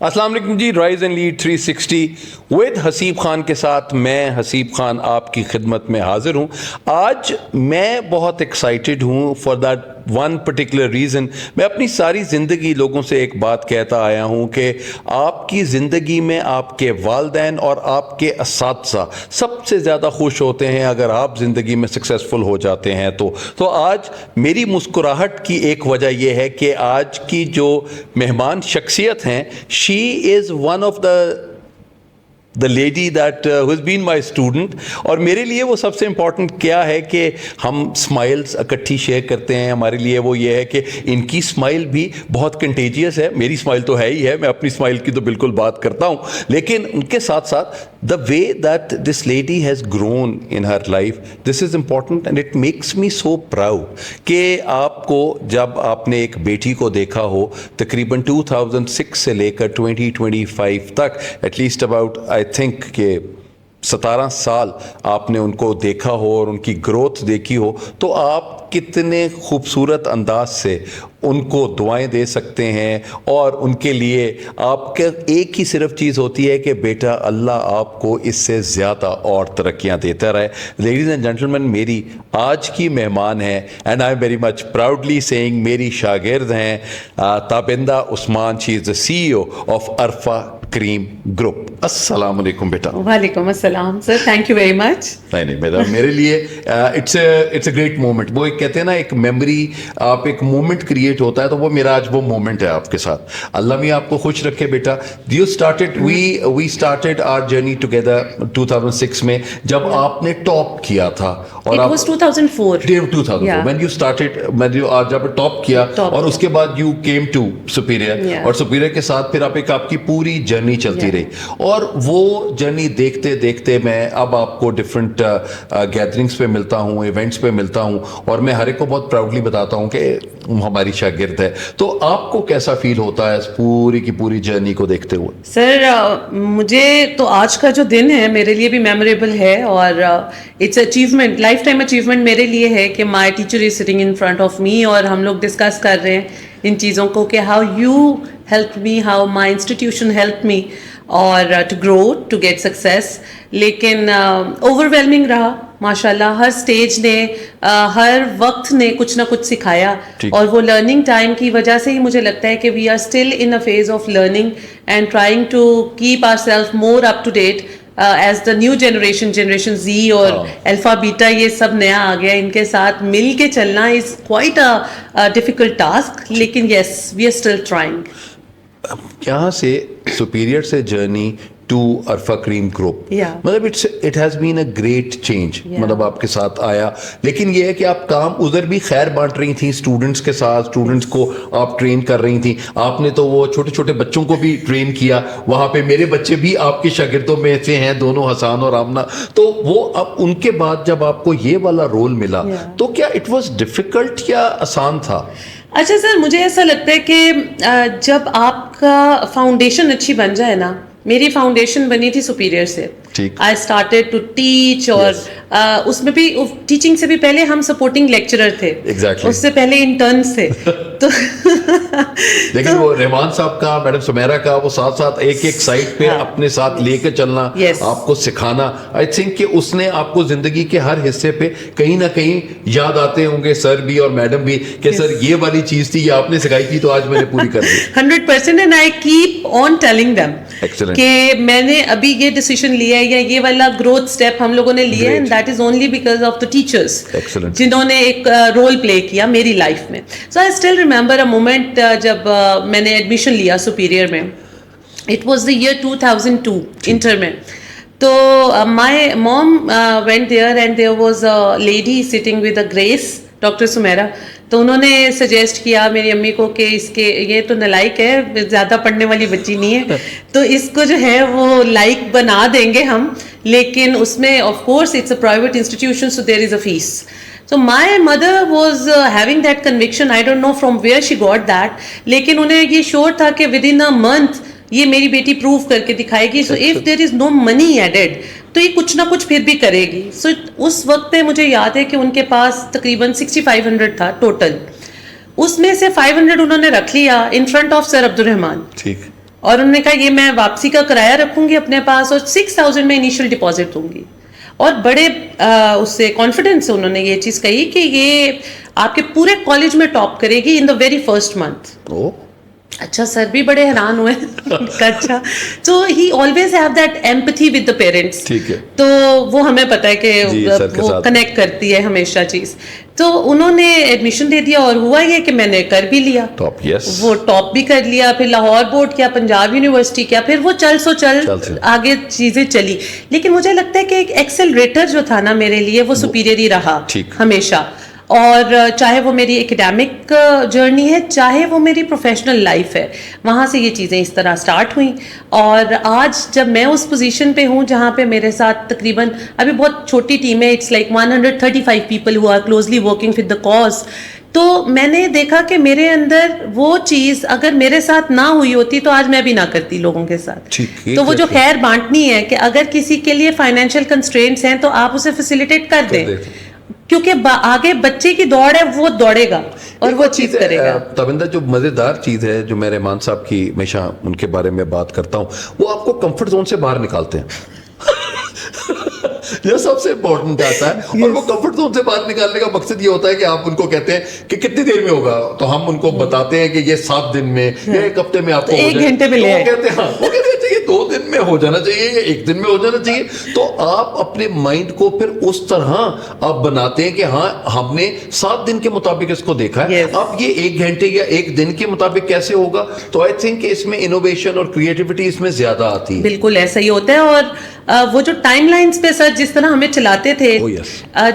السلام علیکم جی. Rise and lead 360 with Haseeb Khan کے ساتھ میں حسیب خان آپ کی خدمت میں حاضر ہوں. آج میں بہت ایکسائٹیڈ ہوں for that one particular reason. میں اپنی ساری زندگی لوگوں سے ایک بات کہتا آیا ہوں کہ آپ کی زندگی میں آپ کے والدین اور آپ کے اساتذہ سب سے زیادہ خوش ہوتے ہیں اگر آپ زندگی میں سکسیزفل ہو جاتے ہیں. تو آج میری مسکراہٹ کی ایک وجہ یہ ہے کہ آج کی جو مہمان شخصیت ہیں, she is one of the lady that who has been my student. اور میرے لیے وہ سب سے امپورٹنٹ کیا ہے کہ ہم اسمائلس اکٹھی شیئر کرتے ہیں. ہمارے لیے وہ یہ ہے کہ ان کی اسمائل بھی بہت کنٹیجیس ہے. میری اسمائل تو ہے ہی ہے, میں اپنی اسمائل کی تو بالکل بات کرتا ہوں, لیکن ان کے ساتھ ساتھ the way that this lady has grown in her life, this is important and it makes me so proud کہ آپ کو جب آپ نے ایک بیٹی کو دیکھا ہو تقریباً 2006 سے لے کر 2025 تک, at least about I think کہ 17 سال آپ نے ان کو دیکھا ہو اور ان کی گروتھ دیکھی ہو, تو آپ کتنے خوبصورت انداز سے ان کو دعائیں دے سکتے ہیں. اور ان کے لیے آپ کے ایک ہی صرف چیز ہوتی ہے کہ بیٹا اللہ آپ کو اس سے زیادہ اور ترقیاں دیتا رہے. لیڈیز اینڈ جینٹلمین, میری آج کی مہمان ہیں and I am very much proudly seeing, میری شاگرد ہیں تابندہ عثمان. شی از دا CEO of Arfa Karim group. السلام علیکم بیٹا. وعلیکم السلام سر, تھینک یو ویری مچ. نہیں بیٹا, میرے لیے اٹس اے گریٹ مومنٹ. وہ ایک کہتے ہیں نا ایک میموری, آپ ایک مومنٹ کریٹ ہوتا ہے, تو وہ میرا آج وہ مومنٹ ہے آپ کے ساتھ. اللہ میاں آپ کو خوش رکھے بیٹا. You started we started our journey together 2006 میں جب آپ نے ٹاپ کیا تھا. اور It was 2004 when you started, جب ٹاپ کیا اور اس کے بعد یو کیم ٹو سپیریئر, اور سپیریئر کے ساتھ پھر آپ کی پوری جرنی چلتی رہی. اور وہ جرنی دیکھتے دیکھتے میں اب آپ کو ڈفرینٹ گیدرنگس پہ ملتا ہوں, ایونٹس پہ ملتا ہوں, اور میں ہر ایک کو بہت پراؤڈلی بتاتا ہوں کہ ہماری شاگرد ہے. تو آپ کو کیسا فیل ہوتا ہے اس پوری کی پوری جرنی کو دیکھتے ہوئے؟ سر مجھے تو آج کا جو دن ہے میرے لیے بھی میموریبل ہے, اور it's achievement, lifetime achievement میرے لیے ہے کہ my teacher is sitting in front of me, اور ہم لوگ ڈسکس کر رہے ہیں ان چیزوں کو کہ how you help me, how my institution help me اور to grow to get success. لیکن اوور ویلمنگ رہا ماشاء اللہ. ہر اسٹیج نے ہر وقت نے کچھ نہ کچھ سکھایا, اور وہ لرننگ ٹائم کی وجہ سے ہی مجھے لگتا ہے کہ we are still in a phase of learning and trying to keep our self more up to date as the new generation Z اور الفا بیٹا, یہ سب نیا آ گیا. ان کے ساتھ مل کے چلنا is quite a difficult task, لیکن یس وی آر اسٹل ٹرائنگ. یہاں سے سپیریئر سے journey to Arfa Karim group, مطلب it has been a great change, مطلب آپ کے ساتھ آیا. لیکن یہ ہے کہ آپ کام ادھر بھی خیر بانٹ رہی تھیں اسٹوڈنٹس کے ساتھ, اسٹوڈنٹس کو آپ ٹرین کر رہی تھیں. آپ نے تو وہ چھوٹے چھوٹے بچوں کو بھی ٹرین کیا وہاں پہ. میرے بچے بھی آپ کے شاگردوں میں سے ہیں دونوں, حسان اور آمنہ. تو وہ اب ان کے بعد جب آپ کو یہ والا رول ملا تو کیا اٹ واز ڈیفیکلٹ یا آسان تھا؟ اچھا سر, مجھے ایسا لگتا ہے کہ جب آپ کا فاؤنڈیشن اچھی بن جائے نا, میری فاؤنڈیشن بنی تھی سپیریئر سے. آئی اسٹارٹیڈ ٹو ٹیچ, اور اس میں بھی ٹیچنگ سے بھی پہلے ہم سپورٹنگ لیکچرر تھے, اس سے پہلے انٹرنس تھے. تو لیکن وہ رحمان صاحب کا, میڈم سمیرا کا, وہ ساتھ ساتھ ایک ایک سائٹ پہ اپنے ساتھ لے کے چلنا, آپ کو سکھانا, آئی تھنک کہ اس نے آپ کو زندگی کے ہر حصے پہ کہیں نہ کہیں یاد آتے ہوں گے سر بھی اور میڈم بھی کہ سر یہ والی چیز تھی, یہ آپ نے سکھائی تھی, تو آج میں نے پوری کر دی. 100% and I keep on telling them کہ میں نے ابھی یہ ڈیسیژن لیا ہے یا یہ والا گروتھ اسٹیپ ہم لوگوں نے لیا ہے, and that is only because of the teachers جنہوں نے ایک رول پلے کیا میری لائف میں. So I still remember a moment جب میں نے ایڈمیشن لیا سپیریئر میں. It was the year 2002 inter میں. تو my mom went there and there was a lady sitting with a grace, doctor Samira. تو انہوں نے سجیسٹ کیا میری امی کو کہ اس کے یہ تو نالائق ہے, زیادہ پڑھنے والی بچی نہیں ہے, تو اس کو جو ہے وہ لائق بنا دیں گے ہم, لیکن اس میں of course it's a private institution so there is a fees. So my mother was having that conviction, I don't know from where she got that, لیکن انہیں یہ شور تھا کہ within a month یہ میری بیٹی پروو کر کے دکھائے گی. So if there is know money added تو یہ کچھ نہ کچھ پھر بھی کرے گی. سو اس وقت پہ مجھے یاد ہے کہ ان کے پاس تقریباً 6500 تھا ٹوٹل, اس میں سے 500 انہوں نے رکھ لیا ان فرنٹ آف سر عبد الرحمان, اور انہوں نے کہا یہ میں واپسی کا کرایہ رکھوں گی اپنے پاس اور 6,000 میں انیشیل ڈپازٹ دوں گی. اور بڑے اس سے کانفیڈنس سے انہوں نے یہ چیز کہی کہ یہ آپ کے پورے کالج میں ٹاپ کرے گی ان دا ویری فرسٹ منتھ. اچھا سر بھی بڑے حیران ہوئے. اچھا تو he always have that empathy with the parents. تو وہ ہمیں پتا ہے کہ وہ کنیکٹ کرتی ہے ہمیشہ چیز. تو انہوں نے ایڈمیشن دے دیا اور ہوا یہ کہ میں نے کر بھی لیا, وہ ٹاپ بھی کر لیا, پھر لاہور بورڈ کیا, پنجاب یونیورسٹی کیا, پھر وہ چل آگے چیزیں چلی. لیکن مجھے لگتا ہے کہ ایک ایکسلریٹر جو تھا نا میرے لیے وہ سپیریئر ہی رہا ہمیشہ. اور چاہے وہ میری اکیڈیمک جرنی ہے, چاہے وہ میری پروفیشنل لائف ہے, وہاں سے یہ چیزیں اس طرح سٹارٹ ہوئیں. اور آج جب میں اس پوزیشن پہ ہوں جہاں پہ میرے ساتھ تقریباً ابھی بہت چھوٹی ٹیم ہے, it's like 135 people who are closely working with the cause. تو میں نے دیکھا کہ میرے اندر وہ چیز اگر میرے ساتھ نہ ہوئی ہوتی تو آج میں بھی نہ کرتی لوگوں کے ساتھ. تو وہ جو خیر بانٹنی ہے کہ اگر کسی کے لیے فائنینشیل کنسٹرینٹس ہیں تو آپ اسے فیسیلیٹیٹ کر دیں, کیونکہ آگے بچے کی دوڑ ہے, وہ دوڑے گا اور وہ چیز کرے گا. تابندہ جو مزیدار چیز ہے جو میں رحمان صاحب کی ہمیشہ ان کے بارے میں بات کرتا ہوں, وہ آپ کو کمفرٹ زون سے باہر نکالتے ہیں. یہ سب سے امپورٹنٹ آتا ہے. اور وہ کمفرٹ زون سے باہر نکالنے کا مقصد یہ ہوتا ہے کہ آپ ان کو کہتے ہیں کہ کتنی دیر میں ہوگا, تو ہم ان کو بتاتے ہیں کہ یہ 7 دن میں یا 1 ہفتے میں آپ کو 1 گھنٹے میں, وہ کہتے ہیں وہ کہتے ہیں چاہیے 2 دن میں ہو جانا چاہیے یا 1 دن میں ہو جانا چاہیے. تو آپ اپنے مائنڈ کو پھر اس طرح آپ بناتے ہیں کہ ہاں ہم نے 7 دن کے مطابق اس کو دیکھا ہے, اب یہ 1 گھنٹے یا 1 دن کے مطابق کیسے ہوگا. تو آئی تھنک کہ اس میں انوویشن اور کریٹیوٹی اس میں زیادہ آتی ہے. بالکل ایسا ہی ہوتا ہے. اور وہ جو ٹائم لائنس پہ سر جس طرح ہمیں چلاتے تھے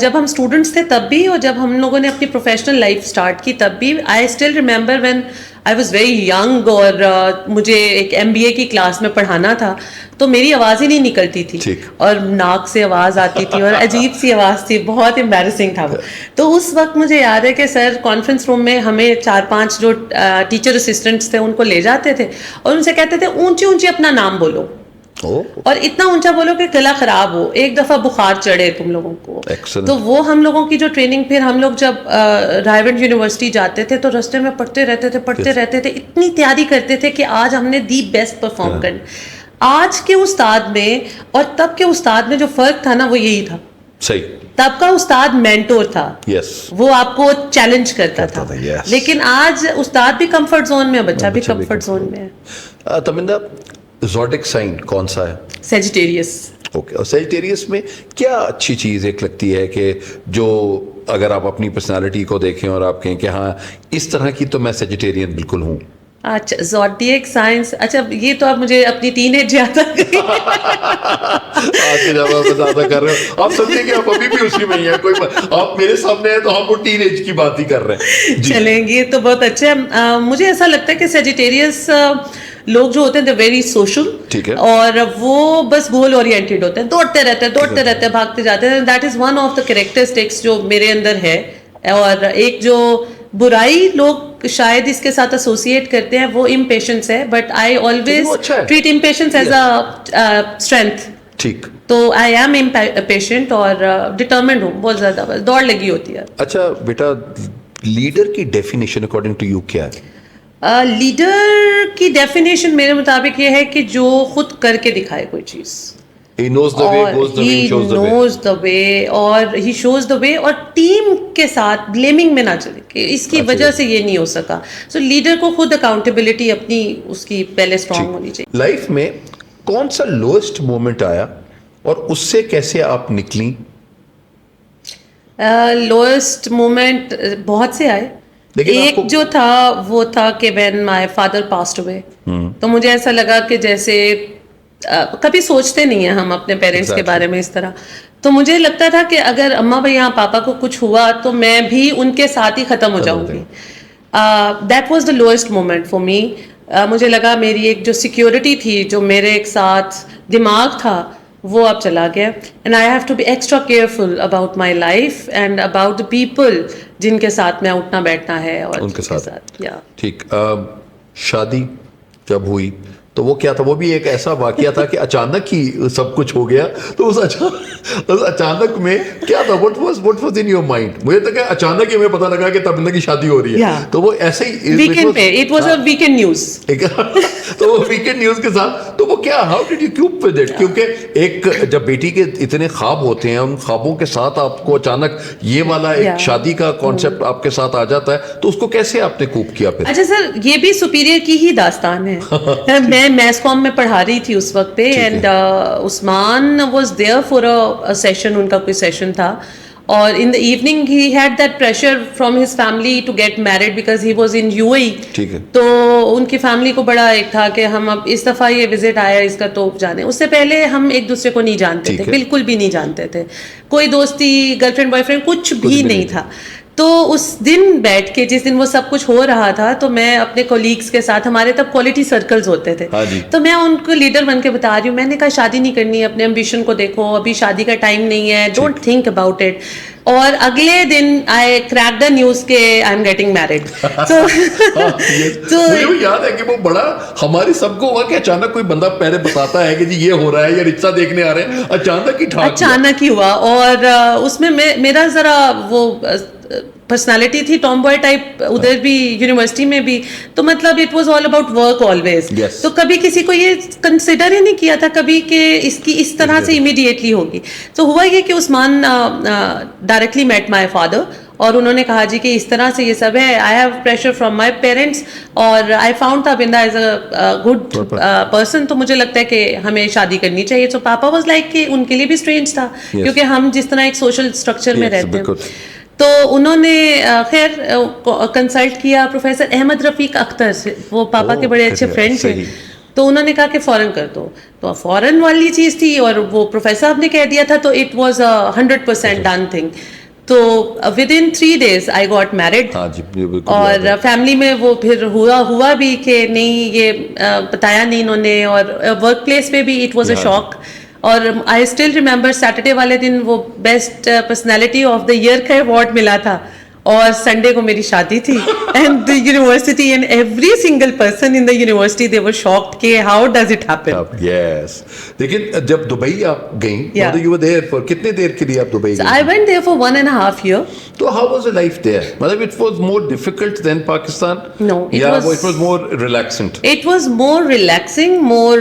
جب ہم اسٹوڈنٹس تھے تب بھی, اور جب ہم لوگوں نے اپنی پروفیشنل لائف اسٹارٹ کی تب بھی, آئی still remember when I was very young اور مجھے ایک MBA کی کلاس میں پڑھانا تھا تو میری آواز ہی نہیں نکلتی تھی اور ناک سے آواز آتی تھی اور عجیب سی آواز تھی, بہت امبیرسنگ تھا وہ. تو اس وقت مجھے یاد ہے کہ سر کانفرنس روم میں ہمیں 4-5 جو ٹیچر اسسٹنٹس تھے ان کو لے جاتے تھے اور ان سے کہتے تھے اونچی اونچی اپنا نام بولو اور اتنا اونچا بولو کہ گلا خراب ہو, ایک دفعہ بخار چڑھے تم لوگوں کو. تو وہ ہم لوگوں کی جو ٹریننگ, پھر ہم لوگ جب رائیونڈ یونیورسٹی جاتے تھے تو رستے میں پڑھتے رہتے تھے, اتنی تیاری کرتے تھے کہ آج ہم نے دی بیسٹ پرفارم کرنا. آج کے استاد میں اور تب کے استاد میں جو فرق تھا نا وہ یہی تھا. صحیح. تب کا استاد مینٹور تھا, وہ آپ کو چیلنج کرتا تھا, لیکن آج استاد بھی کمفرٹ زون میں, بچہ بھی کمفرٹ زون میں ہے. تمندا زوڈک سائن کون سا ہے؟ سیجیٹیریس. اوکے. اور سیجیٹیریس میں کیا اچھی چیز ایک لگتی ہے کہ جو اگر آپ اپنی پرسنالٹی کو دیکھیں اور آپ کہیں کہ ہاں اس طرح کی تو میں سیجیٹیرین بالکل ہوں. اچھا زوڈیک سائنس, اچھا یہ تو آپ مجھے اپنی ٹین ایج یاد آ گئی. آج کے جب آپ زیادہ کر رہے ہو, آپ سمجھیں کہ آپ ابھی بھی اسی میں ہی ہیں, کوئی آپ میرے سامنے ہیں تو ہم وہ ٹین ایج کی بات ہی کر رہے ہیں. چلیں گے تو بہت اچھا ہے. مجھے ایسا لگتا ہے کہ سیجیٹیریس لوگ جو ہوتے ہیں دے ویری سوشل, اور وہ بس گول اورینٹیڈ ہوتے ہیں, دوڑتے رہتے ہیں, بھاگتے جاتے ہیں. That is one of the characteristics جو میرے اندر ہے. اور ایک جو برائی لوگ شاید اس کے ساتھ ایسوسیٹ کرتے ہیں وہ امپیشنس ہے, but I always treat impatience as a strength. ٹھیک. تو آئی ایم امپیشنٹ اور ڈٹرمنڈ ہوں بہت زیادہ, بس دوڑ لگی ہوتی ہے. اچھا بیٹا, لیڈر کی ڈیفینیشن اکارڈنگ ٹو یو کیا ہے؟ لیڈر کی ڈیفینیشن میرے مطابق یہ ہے کہ جو خود کر کے دکھائے کوئی چیز. He knows the way, goes the way, shows the way. He knows the way اور he shows the way, اور ٹیم کے ساتھ بلیمنگ میں نہ چلے کہ اس کی وجہ سے یہ نہیں ہو سکا. سو لیڈر کو خود اکاؤنٹیبلٹی اپنی اس کی پہلے اسٹرانگ ہونی چاہیے. لائف میں کون سا لوئسٹ مومنٹ آیا اور اس سے کیسے آپ نکلیں؟ لوئسٹ مومنٹ بہت سے آئے. ایک جو تھا وہ تھا کہ when my father passed away, تو مجھے ایسا لگا کہ جیسے کبھی سوچتے نہیں ہیں ہم اپنے پیرنٹس کے بارے میں اس طرح, تو مجھے لگتا تھا کہ اگر اماں بھیا پاپا کو کچھ ہوا تو میں بھی ان کے ساتھ ہی ختم ہو جاؤں گی. That was the lowest moment for me. مجھے لگا میری ایک جو سیکیورٹی تھی, جو میرے ایک ساتھ دماغ تھا, وہ اب چلا گیا. And I have to be extra careful about my life and about the people جن کے ساتھ میں اٹھنا بیٹھنا ہے. اور ان کے ساتھ ٹھیک. شادی جب ہوئی تو وہ کیا تھا؟ وہ بھی ایک ایسا واقعہ تھا کہ اچانک ہی سب کچھ ہو گیا. تو اس اچانک میں کیا تھا؟ what was in your mind؟ مجھے تو کہ اچانک ہی ہمیں پتہ لگا کہ تبندہ کی شادی ہو رہی ہے, تو وہ ایسے ہی ویکینڈ پہ, it was a weekend news. تو تو ویکینڈ نیوز کے ساتھ تو وہ کیا, how did you cope with it? کیونکہ ایک جب بیٹی کے اتنے خواب ہوتے ہیں, ان خوابوں کے ساتھ آپ کو اچانک یہ والا ایک شادی کا کانسیپٹ آپ کے ساتھ آ جاتا ہے, تو اس کو کیسے آپ نے کوپ کیا پھر؟ اچھا سر, یہ بھی سپیریئر کی ہی داستان ہے. میں میس کام میں پڑھا رہی تھی اس وقت پہ, and Usman was there for a session, ان کا کوئی سیشن تھا, اور in the evening he had that pressure from his family to get married because he was in UAE. ٹھیک ہے. تو ان کی فیملی کو بڑا ایک تھا کہ ہم اب اس دفعہ یہ وزٹ آیا اس کا تو جانے. اس سے پہلے ہم ایک دوسرے کو نہیں جانتے تھے, بالکل بھی نہیں جانتے تھے, کوئی دوستی گرل فرینڈ بوائے فرینڈ کچھ بھی نہیں تھا. تو اس دن بیٹھ کے جس دن وہ سب کچھ ہو رہا تھا, تو میں اپنے کولیگس کے ساتھ, ہمارے تب کوالٹی سرکلز ہوتے تھے, تو میں ان کو لیڈر بن کے بتا رہی ہوں, میں نے کہا شادی نہیں کرنی ہے, اپنے امبیشن کو دیکھو, ابھی شادی کا ٹائم نہیں ہے, ڈونٹ تھنک اباؤٹ اٹ. اور اگلے دن آئی کریک دا نیوز کہ آئی ایم گیٹنگ میرڈ. تو مجھے یاد ہے کہ وہ بڑا ہماری سب کو ہوا کہ اچانک کوئی بندہ پہلے بتاتا ہے کہ جی یہ ہو رہا ہے یا رشتہ دیکھنے آ رہے ہیں, اچانک ہی ہوا. اور اس میں میرا ذرا وہ پرسنالٹی تھی ٹام بوائے ٹائپ, ادھر بھی یونیورسٹی میں بھی, تو مطلب it was all about work always. تو کبھی کسی کو یہ کنسیڈر ہی نہیں کیا تھا کبھی کہ اس کی اس طرح سے امیڈیٹلی ہوگی. تو ہوا یہ کہ عثمان ڈائریکٹلی میٹ مائی فادر, اور انہوں نے کہا جی کہ اس طرح سے یہ سب ہے, I have pressure from my parents, اور I found Tabinda as a good person, تو مجھے لگتا ہے کہ ہمیں شادی کرنی چاہیے. تو پاپا واز لائک کہ ان کے لیے بھی اسٹرینج تھا, کیونکہ ہم جس طرح ایک سوشل اسٹرکچر میں رہتے ہیں. تو انہوں نے خیر کنسلٹ کیا پروفیسر احمد رفیق اختر سے, وہ پاپا کے بڑے اچھے فرینڈ تھے. تو انہوں نے کہا کہ فوراً کر دو, تو فوراً والی چیز تھی, اور وہ پروفیسر صاحب نے کہہ دیا تھا, تو اٹ واز 100% ڈن تھنگ. تو with in 3 days I got married. اور فیملی میں وہ پھر ہوا بھی کہ نہیں, یہ بتایا نہیں انہوں نے, اور ورک پلیس پہ بھی اٹ واز اے شاک. اور آئی اسٹل ریمبر سیٹرڈے والے دن وہ best personality of the year کا ایوارڈ ملا تھا, اور سنڈے کو میری شادی تھی. And the university and every single person in the university they were shocked کہ how does it happen. Yes. لیکن جب دبئی آپ گئیں, یو ور دیئر فار کتنے دیر کے لیے آپ دبئی گئیں؟ I went there for 1.5 years. تو how was the life there? مطلب it was more difficult than Pakistan? No, it was more relaxant. It was more relaxing, more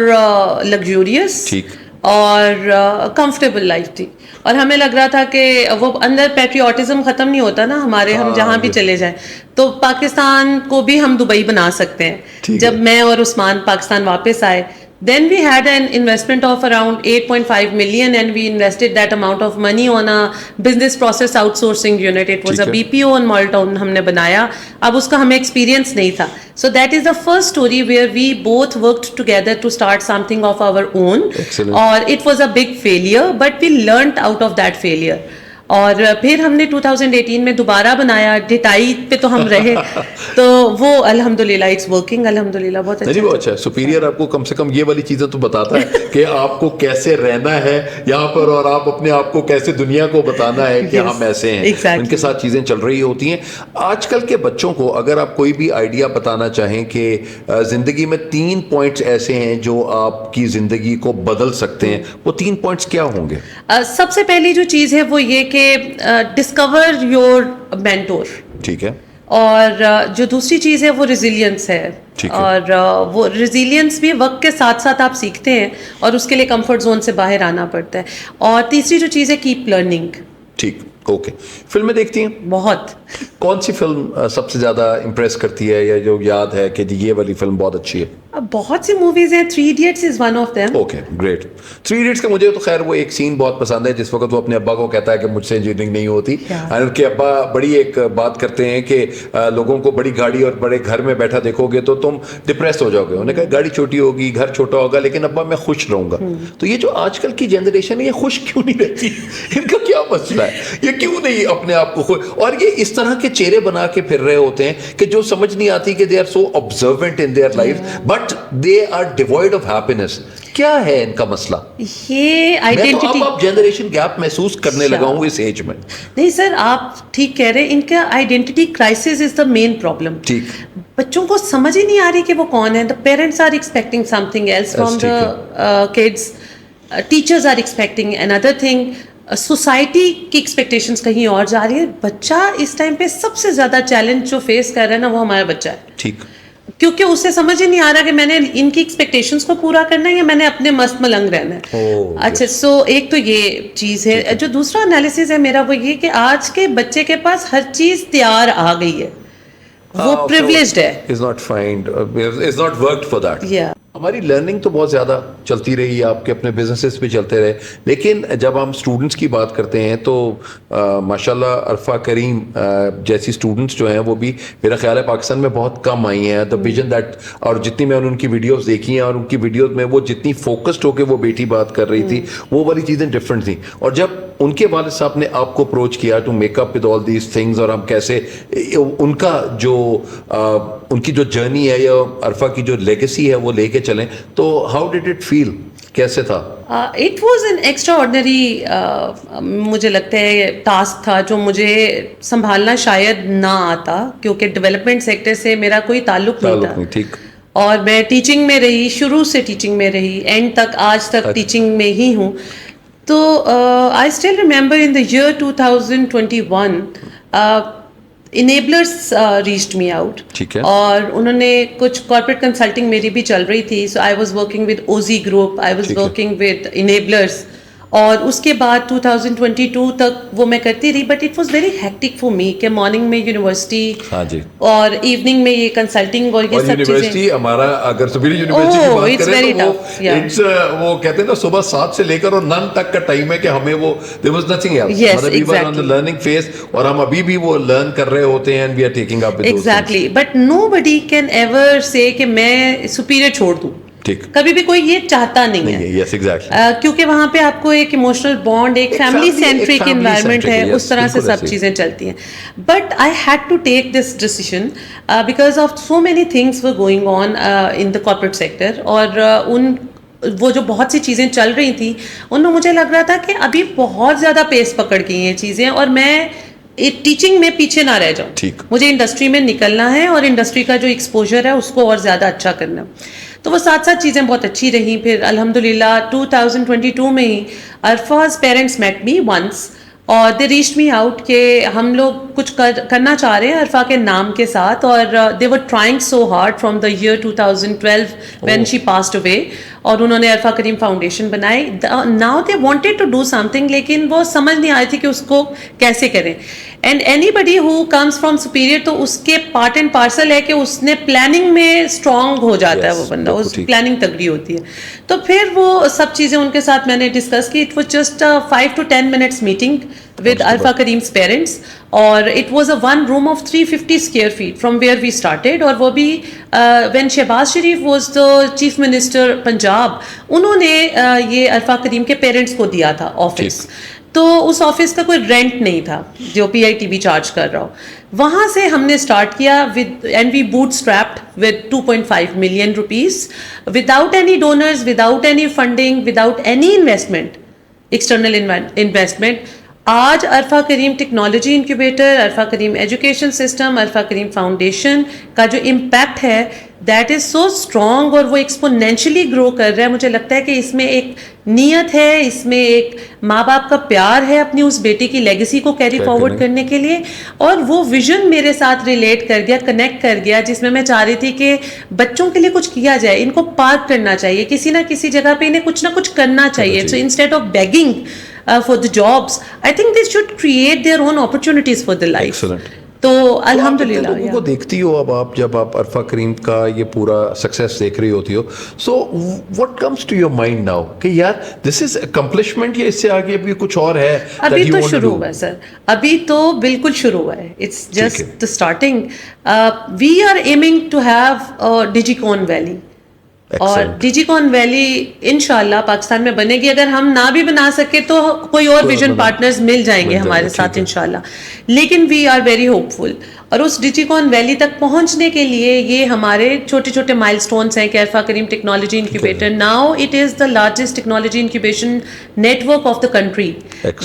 luxurious, ٹھیک, اور comfortable life تھی. اور ہمیں لگ رہا تھا کہ وہ اندر پیٹریوٹزم ختم نہیں ہوتا نا ہمارے, ہم جہاں بھی چلے جائیں, تو پاکستان کو بھی ہم دبئی بنا سکتے ہیں. جب میں اور عثمان پاکستان واپس آئے, then we had an investment of around 8.5 million, and we invested that amount of money on a business process outsourcing unit. It was a BPO in Maltown ہم نے بنایا. اب اس کا ہمیں ایکسپیرینس نہیں تھا. So that is the first story where we both worked together to start something of our own. Excellent. اور it was a big failure, but we learnt out of that failure. اور پھر ہم نے 2018 میں دوبارہ بنایا, ڈٹائی پہ تو ہم رہے, تو وہ الحمدللہ اٹس ورکنگ, الحمدللہ بہت اچھا. بہت اچھا. سپیریئر آپ کو کم سے کم یہ والی چیزیں تو بتاتا ہے کہ آپ کو کیسے رہنا ہے یہاں پر, اور آپ اپنے آپ کو کیسے دنیا کو بتانا ہے کہ ہم ایسے ہیں. ان کے ساتھ چیزیں چل رہی ہوتی ہیں. آج کل کے بچوں کو اگر آپ کوئی بھی آئیڈیا بتانا چاہیں کہ زندگی میں 3 پوائنٹس ایسے ہیں جو آپ کی زندگی کو بدل سکتے ہیں, وہ 3 پوائنٹس کیا ہوں گے؟ سب سے پہلی جو چیز ہے وہ یہ کہ ڈسکور یور مینٹور. ٹھیک ہے. اور جو دوسری چیز ہے وہ ریزیلینس ہے, اور وہ ریزیلینس بھی وقت کے ساتھ ساتھ آپ سیکھتے ہیں, اور اس کے لیے کمفرٹ زون سے باہر آنا پڑتا ہے. اور تیسری جو چیز ہے کیپ لرننگ. ٹھیک, اوکے. فلمیں دیکھتی ہیں؟ بہت. کون سی فلم سب سے زیادہ امپریس کرتی ہے, یا جو یاد ہے کہ یہ والی فلم بہت اچھی ہے؟ بہت سی موویز ہیں. 3 Idiots is one of them. Okay, great. 3 Idiots کا مجھے تو خیر وہ ایک سین بہت پسند ہے جس وقت وہ اپنے ابا کو کہتا ہے کہ مجھ سے انجینئرنگ نہیں ہوتی, اور ان کے ابا بڑی ایک بات کرتے ہیں کہ لوگوں کو بڑی گاڑی اور بڑے گھر میں بیٹھا دیکھو گے تو تم ڈپریس ہو جاؤ گے. انہوں نے کہا گاڑی چھوٹی ہوگی, گھر چھوٹا ہوگا, لیکن ابا میں خوش رہوں گا. تو یہ جو آج کل کی جنریشن ہے, یہ خوش کیوں نہیں رہتی؟ ان کا کیا مسئلہ ہے؟ یہ کیوں نہیں اپنے آپ کو خوش, اور یہ اس طرح کے چہرے بنا کے پھر رہے ہوتے ہیں کہ جو سمجھ نہیں آتی کہ they are so observant in their life but they are devoid of happiness. کیا ہے ان کا مسئلہ؟ یہ آئیڈینٹی, میں اب جنریشن گیپ محسوس کرنے لگا ہوں اس ایج میں. نہیں سر, آپ ٹھیک کہہ رہے ہیں, ان کا identity crisis is the main problem. ٹھیک, بچوں کو سمجھ ہی نہیں آ رہی کہ وہ کون ہے. The parents are expecting something else from the kids. Teachers are expecting another thing. Society کی ایکسپیکٹیشنز کہیں اور جا رہی ہے. بچہ اس ٹائم پہ سب سے زیادہ چیلنج جو فیس کر رہا ہے نا, وہ ہمارا بچہ ہے. ٹھیک, کیونکہ اسے سمجھ ہی نہیں آ رہا کہ میں نے ان کی ایکسپیکٹیشنز کو پورا کرنا ہے یا میں نے اپنے مست ملنگ رہنا ہے. اچھا سو ایک تو یہ چیز ہے. جو دوسرا انالیسز ہے میرا وہ یہ کہ آج کے بچے کے پاس ہر چیز تیار آ گئی ہے, وہ پریولیجڈ ہے. is not worked for that. ہماری لرننگ تو بہت زیادہ چلتی رہی, آپ کے اپنے بزنسز پہ چلتے رہے, لیکن جب ہم اسٹوڈنٹس کی بات کرتے ہیں تو ماشاء اللہ عرفہ کریم جیسی اسٹوڈنٹس جو ہیں وہ بھی میرا خیال ہے پاکستان میں بہت کم آئی ہیں. دا ویژن دیٹ, اور جتنی میں نے ان کی ویڈیوز دیکھی ہیں اور ان کی ویڈیوز میں وہ جتنی فوکسڈ ہو کے وہ بیٹی بات کر رہی تھی, وہ والی چیزیں ڈفرینٹ تھیں. اور جب ان کے والد صاحب نے آپ کو اپروچ کیا to make up with all these things, اور ہم کیسے ان کا جو ان کی جو جرنی ہے یا عرفہ کی جو لیگیسی ہے وہ لے کے چلیں, تو ہاؤ ڈڈ اٹ فیل, کیسے تھا؟ It was an extra ordinary, مجھے لگتا ہے ٹاسک تھا جو مجھے سنبھالنا شاید نہ آتا, کیونکہ ڈیولپمنٹ سیکٹر سے میرا کوئی تعلق نہیں تھا. ٹھیک. اور میں ٹیچنگ میں رہی, شروع سے ٹیچنگ میں رہی, اینڈ تک آج تک ٹیچنگ میں ہی ہوں. تو I still remember in the year 2021 enablers reached me out, اور انہوں نے کچھ کارپوریٹ کنسلٹنگ میری بھی چل رہی تھی. So I was working with Ozzy group, I was working with Enablers, اور اس کے بعد 2022 تک وہ میں کرتی رہی. But it was very hectic for me کہ مارننگ میں یونیورسٹی اور ایوننگ میں یہ کنسلٹنگ اور یہ سب چیزیں. ہمارا اگر سپیریئر یونیورسٹی کی بات کریں تو وہ کہتے ہیں نا صبح 7 سے لے کر اور 9 تک کا ٹائم ہے کہ ہمیں وہ there was nothing else. مطلب we were on the learning phase, اور ہم ابھی بھی وہ لرن کر رہے ہوتے ہیں, and we are taking up with those things. Exactly, but nobody can ever say کہ میں سپیریئر چھوڑ دوں. کبھی بھی کوئی یہ چاہتا نہیں ہے. Yes, exactly. کیونکہ وہاں پہ آپ کو ایک ایموشنل بانڈ, ایک فیملی سینٹرک انوائرمنٹ ہے, اس طرح سے سب چیزیں چلتی ہیں. But I had to take this decision because of so many things were going on in the corporate sector, اور ان وہ جو بہت سی چیزیں چل رہی تھیں ان میں مجھے لگ رہا تھا کہ ابھی بہت زیادہ پیس پکڑ گئی ہیں چیزیں, اور میں ٹیچنگ میں پیچھے نہ رہ جاؤں. مجھے انڈسٹری میں نکلنا ہے اور انڈسٹری کا جو ایکسپوجر ہے اس کو اور زیادہ اچھا کرنا. تو وہ ساتھ ساتھ چیزیں بہت اچھی رہیں. پھر الحمدللہ 2022 میں ہی عرفاز پیرنٹس میٹ می ونس, اور دے ریچڈ می آؤٹ کہ ہم لوگ کچھ کرنا چاہ رہے ہیں عرفہ کے نام کے ساتھ, اور they were trying so hard from the year 2012 when she passed away, اور انہوں نے عرفہ کریم فاؤنڈیشن بنائی. Now they wanted to do something, لیکن وہ سمجھ نہیں آئی تھی کہ اس کو کیسے کریں. And anybody who comes from superior, تو اس کے پارٹ اینڈ پارسل ہے کہ اس نے پلاننگ میں اسٹرانگ ہو جاتا ہے وہ بندہ, اس پلاننگ تگڑی ہوتی ہے. تو پھر وہ سب چیزیں ان کے ساتھ میں نے ڈسکس کی. It was just 5 to 10 minutes meeting with Arfa Kareem's parents, اور it was a one room of 350 square feet from where we started. اور وہ بھی when Shahbaz Sharif was the chief minister Punjab, انہوں نے یہ عرفہ کریم کے پیرنٹس کو دیا تھا آفس. تو اس آفس کا کوئی رینٹ نہیں تھا جو PITB چارج کر رہا ہو. وہاں سے ہم نے اسٹارٹ کیا and we bootstrapped with 2.5 million rupees without any donors, without any funding, without any investment, external investment. آج عرفہ کریم ٹیکنالوجی انکیوبیٹر, عرفہ کریم ایجوکیشن سسٹم, عرفہ کریم فاؤنڈیشن کا جو امپیکٹ ہے دیٹ از سو اسٹرانگ, اور وہ ایکسپونینشلی گرو کر رہا ہے. مجھے لگتا ہے کہ اس میں ایک نیت ہے, اس میں ایک ماں باپ کا پیار ہے اپنی اس بیٹی کی لیگیسی کو کیری فارورڈ کرنے کے لیے, اور وہ ویژن میرے ساتھ ریلیٹ کر گیا, کنیکٹ کر گیا, جس میں چاہ رہی تھی کہ بچوں کے لیے کچھ کیا جائے, ان کو پارک کرنا چاہیے کسی نہ کسی جگہ پہ, انہیں کچھ نہ کچھ کرنا چاہیے. So instead of begging for the jobs, I think they should create their own opportunities for their life. Excellent. تو الحمدللہ لوگوں کو دیکھتی ہو اب آپ, جب آپ عرفہ کریم کا یہ پورا سکسیس دیکھ رہی ہوتی ہو, سو what comes to your mind now کہ یار this is accomplishment, یا اس سے آگے بھی کچھ اور ہے؟ ابھی تو شروع ہوا ہے سر, ابھی تو بالکل شروع ہوا ہے. It's just the starting. We are aiming to have a DigiCon Valley. اور ڈیجیکون ویلی انشاءاللہ پاکستان میں بنے گی. اگر ہم نہ بھی بنا سکے تو کوئی اور ویژن پارٹنرز مل جائیں گے ہمارے ساتھ انشاءاللہ, لیکن وی آر ویری ہوپ فل. اور اس ڈیجیکون ویلی تک پہنچنے کے لیے یہ ہمارے چھوٹے چھوٹے مائل سٹونز ہیں کہ Arfa Karim technology incubator now it is the largest technology incubation network of the country.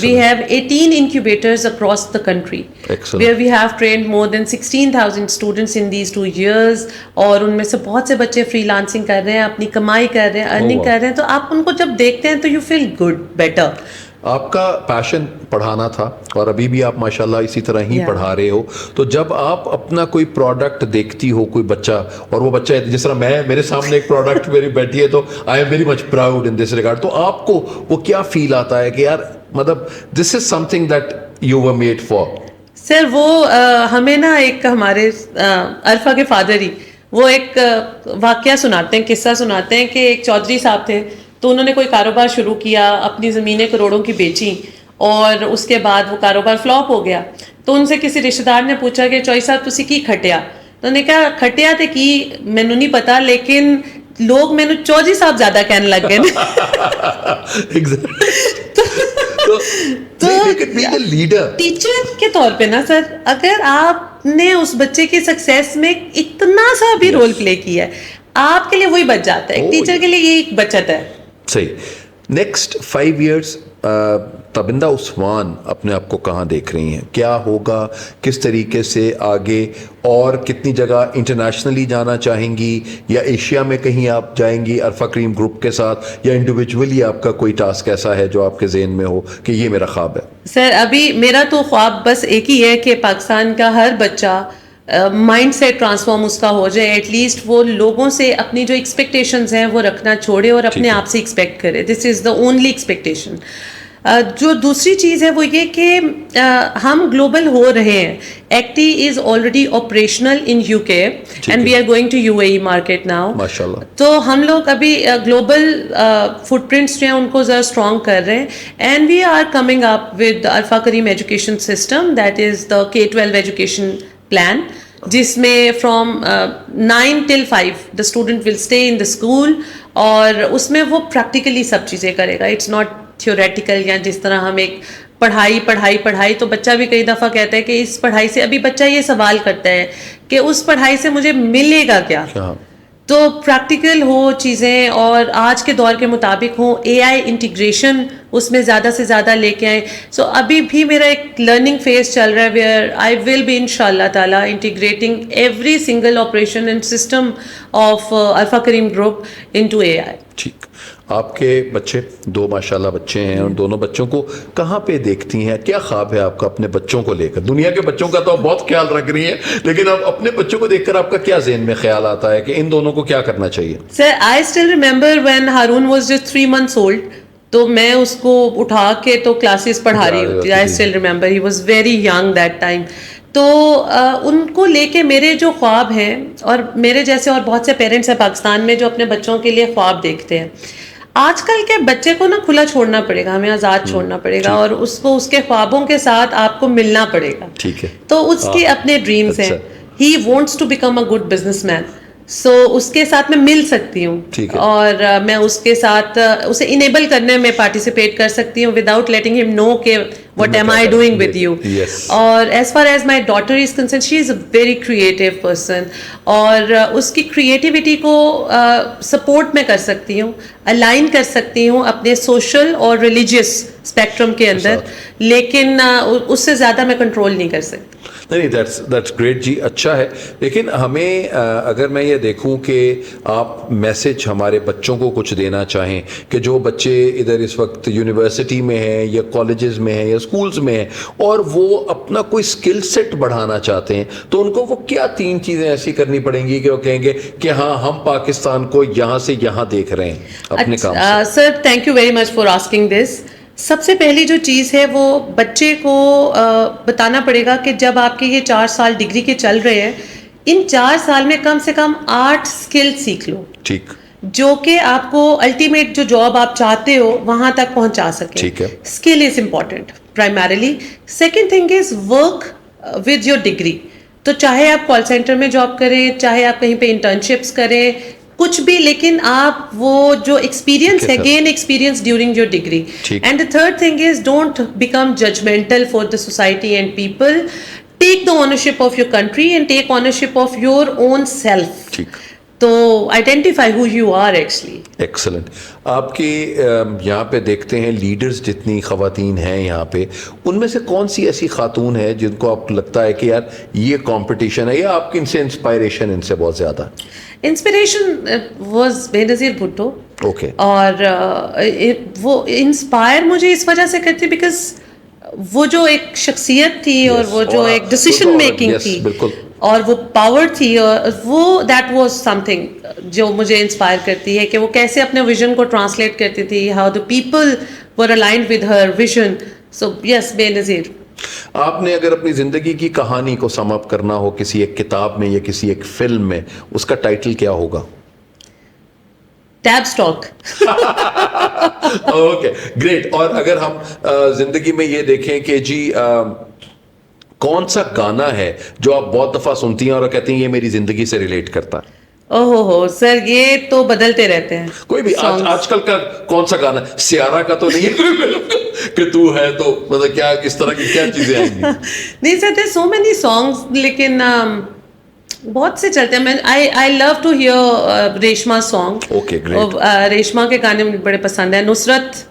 We have 18 incubators across the country where we have trained more than 16,000 students in these 2 years, اور ان میں سے بہت سے بچے free lancing کر رہے ہیں, اپنی کمائی کر رہے ہیں, ارننگ کر رہے ہیں. تو آپ ان کو جب دیکھتے ہیں تو یو فیل گڈ, بیٹر. آپ کا پیشن پڑھانا تھا اور ابھی بھی آپ ماشاءاللہ اسی طرح ہی پڑھا رہے ہو, تو جب آپ اپنا کوئی پروڈکٹ دیکھتی ہو, کوئی بچہ, اور وہ بچہ جس طرح میرے سامنے ایک پروڈکٹ میری بیٹھی ہے تو I am very much proud in this regard, تو آپ کو وہ کیا فیل آتا ہے کہ یار مطلب this is something that you were made for? Sir وہ ہمیں نا ایک ہمارے عرفہ کے فادر ہی وہ ایک واقعہ سناتے ہیں, قصہ سناتے ہیں کہ ایک چودھری صاحب تھے, تو انہوں نے کوئی کاروبار شروع کیا, اپنی زمینیں کروڑوں کی بیچیں, اور اس کے بعد وہ کاروبار فلاپ ہو گیا. تو ان سے کسی رشتے دار نے پوچھا کہ چوئی صاحب تسی کی کھٹیا؟ تو انہوں نے کہا کھٹیا تے کی مینوں نہیں پتا, لیکن لوگ مینوں چودھری صاحب زیادہ کہنے لگ گئے. تو ٹیچر کے طور پہ نا سر, اگر آپ نے اس بچے کی سکسیس میں اتنا سا بھی رول پلے کیا ہے, آپ کے لیے وہی بچ جاتا ہے. ایک ٹیچر کے لیے یہ ایک بچت ہے. صحیح. نیکسٹ 5 ایئرس تبندہ عثمان اپنے آپ کو کہاں دیکھ رہی ہیں؟ کیا ہوگا, کس طریقے سے آگے, اور کتنی جگہ انٹرنیشنلی جانا چاہیں گی, یا ایشیا میں کہیں آپ جائیں گی عرفہ کریم گروپ کے ساتھ, یا انڈیویجولی آپ کا کوئی ٹاسک ایسا ہے جو آپ کے ذہن میں ہو کہ یہ میرا خواب ہے؟ سر ابھی میرا تو خواب بس ایک ہی ہے کہ پاکستان کا ہر بچہ مائنڈ سیٹ ٹرانسفارم اس کا ہو جائے, ایٹ لیسٹ وہ لوگوں سے اپنی جو ایکسپیکٹیشنز ہیں وہ رکھنا چھوڑے اور اپنے آپ سے ایکسپیکٹ کرے. دس از دا اونلی ایکسپیکٹیشن. جو دوسری چیز ہے وہ یہ کہ ہم گلوبل ہو رہے ہیں. ایکٹی is already operational in UK and we are going to UAE market now. ماشاءاللہ. تو ہم لوگ ابھی گلوبل فٹ پرنٹس جو ہیں ان کو ذرا اسٹرانگ کر رہے ہیں, and we are coming up with Arfa Karim education system, that is the K-12 education plan, جس میں from 9 till 5 the student will stay in the school, اور اس میں وہ پریکٹیکلی سب چیزیں کرے گا. اٹس ناٹ تھیوریٹیکل یا جس طرح ہم ایک پڑھائی تو بچہ بھی کئی دفعہ کہتا ہے کہ اس پڑھائی سے, ابھی بچہ یہ سوال کرتا ہے کہ اس پڑھائی سے مجھے ملے گا کیا. تو پریکٹیکل ہو چیزیں, اور آج کے دور کے مطابق ہوں, AI انٹیگریشن اس میں زیادہ سے زیادہ لے کے آئیں. سو ابھی بھی میرا ایک لرننگ فیز چل رہا ہے, where I will be in شاء اللہ تعالیٰ integrating every single operation and system of Arfa Karim group into AI. ٹھیک. آپ کے بچے 2 ماشاءاللہ بچے ہیں, اور دونوں بچوں کو کہاں پہ دیکھتی ہیں؟ کیا خواب ہے آپ کا اپنے بچوں کو لے کر؟ دنیا کے بچوں کا تو آپ بہت خیال رکھ رہی ہیں, لیکن آپ اپنے بچوں کو دیکھ کر آپ کا کیا ذہن میں خیال آتا ہے کہ ان دونوں کو کیا کرنا چاہیے؟ Sir I still remember when Haroon was just 3 months old, تو میں اس کو اٹھا کے تو کلاسز پڑھا رہی ہوتی. آئی still remember he was very young that time. تو ان کو لے کے میرے جو خواب ہیں, اور میرے جیسے اور بہت سے پیرنٹس ہیں پاکستان میں جو اپنے بچوں کے لیے خواب دیکھتے ہیں, آج کل کے بچے کو نا کھلا چھوڑنا پڑے گا, ہمیں آزاد چھوڑنا پڑے گا, اور اس کو اس کے خوابوں کے ساتھ آپ کو ملنا پڑے گا. ٹھیک ہے. تو اس کے اپنے ڈریمز ہیں, he wants to become a good businessman, so اس کے ساتھ میں مل سکتی ہوں, اور میں اس کے ساتھ اسے انیبل کرنے میں پارٹیسپیٹ کر سکتی ہوں وداؤٹ لیٹنگ ہم نو کہ what am I doing with you. اور as far as my daughter is concerned, she is a very creative person, اور اس کی کریٹیوٹی کو سپورٹ میں کر سکتی ہوں, الائن کر سکتی ہوں اپنے سوشل اور ریلیجیس اسپیکٹرم کے اندر, لیکن اس سے زیادہ میں کنٹرول نہیں کر سکتی. نہیں, دیٹس گریٹ جی, اچھا ہے. لیکن ہمیں اگر میں یہ دیکھوں کہ آپ میسج ہمارے بچوں کو کچھ دینا چاہیں, کہ جو بچے ادھر اس وقت یونیورسٹی میں ہیں یا کالجز میں ہیں یا اسکولز میں ہیں, اور وہ اپنا کوئی اسکل سیٹ بڑھانا چاہتے ہیں, تو ان کو وہ کیا 3 چیزیں ایسی کرنی پڑیں گی کہ وہ کہیں گے کہ ہاں ہم پاکستان کو یہاں سے یہاں دیکھ رہے ہیں اپنے کام سے؟ Sir thank you very much for asking this. سب سے پہلی جو چیز ہے وہ بچے کو بتانا پڑے گا کہ جب آپ کے یہ 4 سال ڈگری کے چل رہے ہیں, ان 4 سال میں کم سے کم 8 اسکل سیکھ لو. ٹھیک. جو کہ آپ کو الٹیمیٹ جو جاب آپ چاہتے ہو وہاں تک پہنچا سکے. ٹھیک ہے. Skill is important primarily. Second thing is work with your degree. تو چاہے آپ کال سینٹر میں جاب کریں, چاہے آپ کہیں پہ انٹرنشپس کریں, کچھ بھی, لیکن آپ وہ جو ایکسپیرینس ہے, gain experience during your degree. And the third thing is don't become judgmental for the society and people. Take the ownership of your country and take ownership of your own self. تو identify who you are actually. Excellent. آپ کی یہاں پہ دیکھتے ہیں leaders جتنی خواتین ہیں یہاں پہ, ان میں سے کون سی ایسی خاتون ہے جن کو آپ کو لگتا ہے کہ یار یہ کمپٹیشن ہے, یا آپ کی ان سے انسپائریشن ان سے بہت زیادہ؟ انسپریشن واز بے نظیر بھٹو. اوکے. اور وہ انسپائر مجھے اس وجہ سے کرتی بیکاز وہ جو ایک شخصیت تھی اور وہ جو ایک ڈیسیشن میکنگ تھی اور وہ پاور تھی, اور وہ دیٹ واز سم تھنگ جو مجھے انسپائر کرتی ہے کہ وہ کیسے اپنے ویژن کو ٹرانسلیٹ کرتی تھی, how the people were aligned with her vision. So yes, Benazir. آپ نے اگر اپنی زندگی کی کہانی کو سم اپ کرنا ہو کسی ایک کتاب میں یا کسی ایک فلم میں, اس کا ٹائٹل کیا ہوگا؟ Tab stock. Okay, great. اور اگر ہم زندگی میں یہ دیکھیں کہ جی کون سا گانا ہے جو آپ بہت دفعہ سنتی ہیں اور کہتی ہیں یہ میری زندگی سے ریلیٹ کرتا ہے؟ اوہ ہو سر, یہ تو بدلتے رہتے ہیں. کوئی بھی آج کل کا کون سا گانا؟ سیارہ کا تو نہیں ہے کہ تو ہے تو مطلب کیا کس طرح کی کیا چیزیں آئیں گی؟ نہیں سر, دیر سو مینی سانگس, لیکن بہت سے چلتے ہیں. I love to hear Reshma song. Okay, great. Reshma کے گانے مجھے بڑے پسند ہیں. نصرت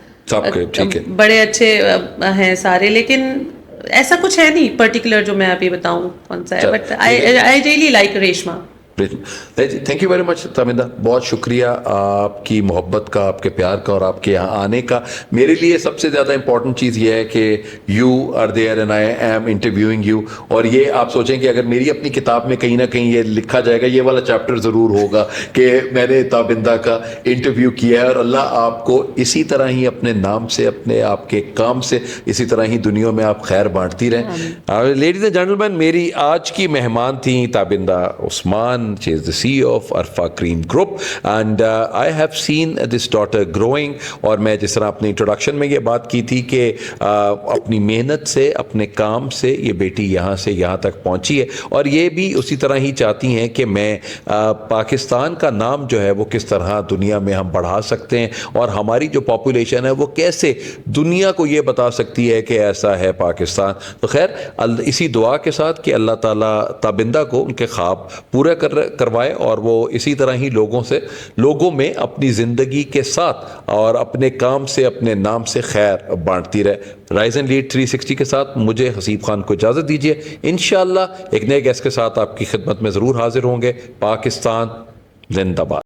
بڑے اچھے ہیں سارے, لیکن ایسا کچھ ہے نہیں پرٹیکولر جو میں ابھی بتاؤں کون سا ہے, but I really like Reshma. Thank you very much Tabinda. بہت شکریہ آپ کی محبت کا, آپ کے پیار کا اور آپ کے یہاں آنے کا. میرے لیے سب سے زیادہ امپورٹنٹ چیز یہ ہے کہ you are there and I am interviewing you. اور یہ آپ سوچیں کہ اگر میری اپنی کتاب میں کہیں نہ کہیں یہ لکھا جائے گا, یہ والا چیپٹر ضرور ہوگا کہ میں نے تابندہ کا انٹرویو کیا ہے. اور اللہ آپ کو اسی طرح ہی اپنے نام سے, اپنے آپ کے کام سے اسی طرح ہی دنیا میں آپ خیر بانٹتی رہیں. لیڈیز اینڈ جینٹلمین, میری آج کی مہمان تھیں تابندہ عثمان. She is the CEO of Arfa Cream Group and I have seen this daughter growing. اور میں جس طرح اپنی انٹروڈکشن میں یہ بات کی تھی کہ اپنی محنت سے, اپنے کام سے یہ بیٹی یہاں سے یہاں تک پہنچی ہے, اور یہ بھی اسی طرح ہی چاہتی ہیں کہ میں پاکستان کا نام جو ہے وہ کس طرح دنیا میں ہم بڑھا سکتے ہیں, اور ہماری جو پاپولیشن ہے وہ کیسے دنیا کو یہ بتا سکتی ہے کہ ایسا ہے پاکستان. تو خیر, اسی دعا کے ساتھ کہ اللہ تعالیٰ تابندہ کو ان کے خواب پورے کروائے اور وہ اسی طرح ہی لوگوں میں اپنی زندگی کے ساتھ اور اپنے کام سے, اپنے نام سے خیر بانٹتی رہے. رائز اینڈ لیڈ 360 کے ساتھ مجھے حسیب خان کو اجازت دیجیے. انشاءاللہ ایک نئے گیسٹ کے ساتھ آپ کی خدمت میں ضرور حاضر ہوں گے. پاکستان زندہ باد.